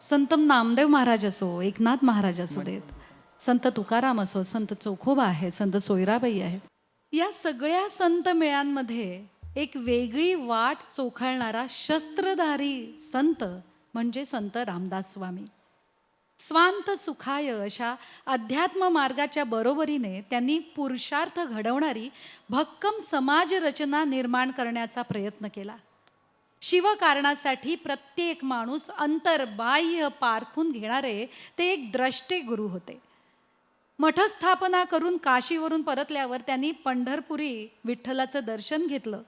संत नामदेव महाराज असो, एकनाथ महाराज असू देत, संत तुकाराम असो, संत चोखोबा आहे, संत सोयराबाई आहे, या सगळ्या संत मेळांमध्ये एक वेगळी वाट चोखाळणारा शस्त्रधारी संत म्हणजे संत रामदास स्वामी. स्वांत सुखाय अशा अध्यात्म मार्गाच्या बरोबरीने त्यांनी पुरुषार्थ घडवणारी भक्कम समाज रचना निर्माण करण्याचा प्रयत्न केला. शिवकारणासाठी प्रत्येक माणूस अंतर्बाह्य पारखून घेणारे ते एक द्रष्टे गुरु होते. मठस्थापना करून काशीवरून परतल्यावर त्यांनी पंढरपुरी विठ्ठलाचं दर्शन घेतलं.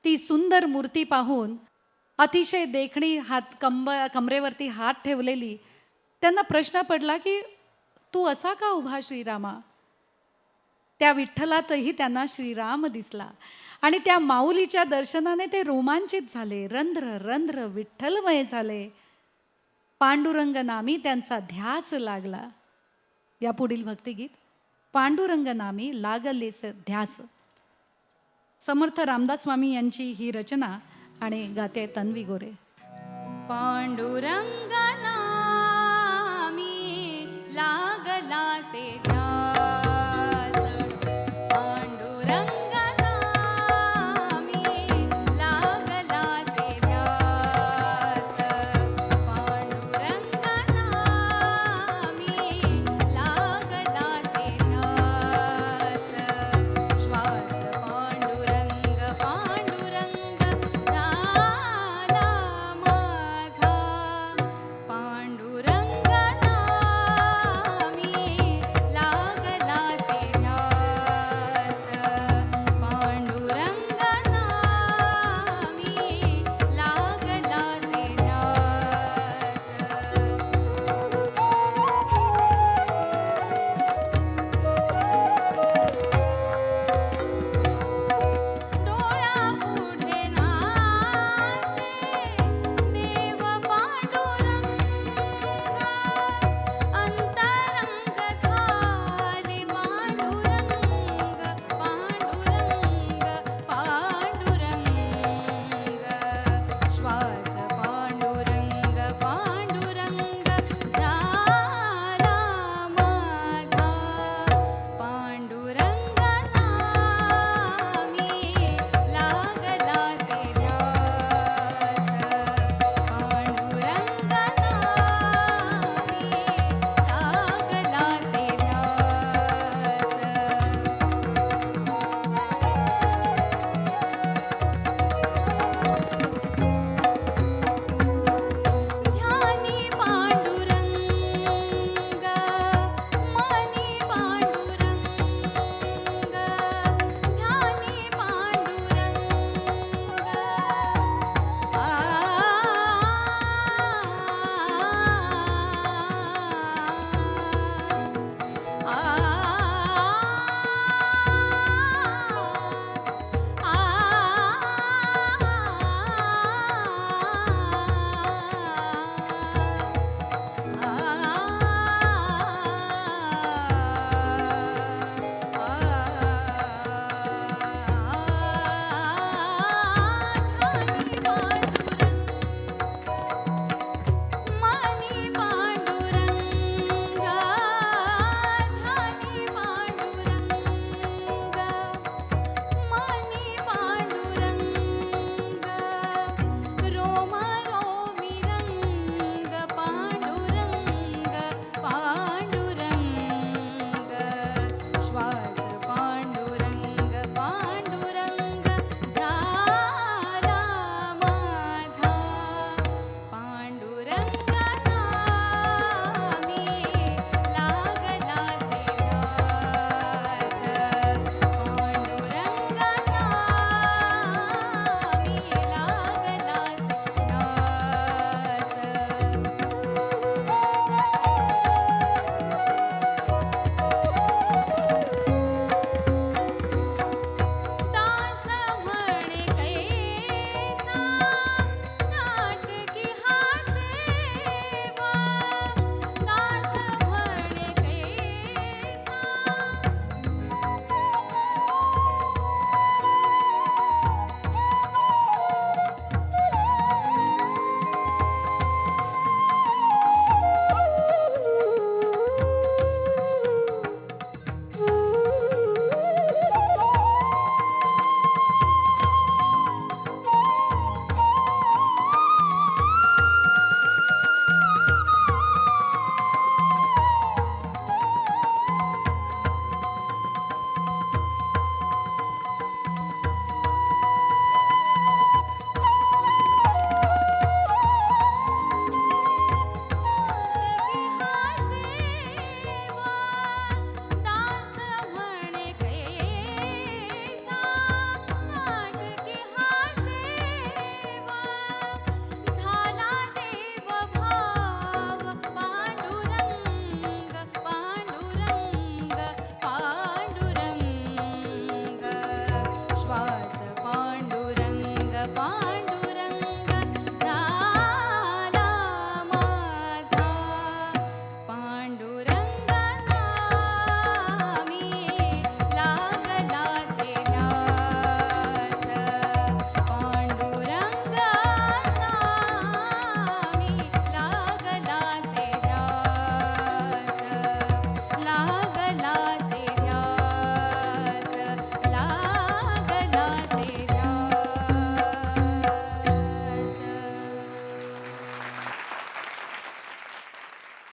ती सुंदर मूर्ती पाहून अतिशय देखणी कमरेवरती हात ठेवलेली त्यांना प्रश्न पडला की तू असा का उभा श्रीरामा. त्या विठ्ठलातही त्यांना श्रीराम दिसला आणि त्या माऊलीच्या दर्शनाने ते रोमांचित झाले. रंध्र रंध्र विठ्ठलमय झाले. पांडुरंग नामी त्यांचा ध्यास लागला. या पुढील भक्तिगीत पांडुरंग नामी लागलेस ध्यास. समर्थ रामदास स्वामी यांची ही रचना आणि गाते तन्वी गोरे. पांडुरंग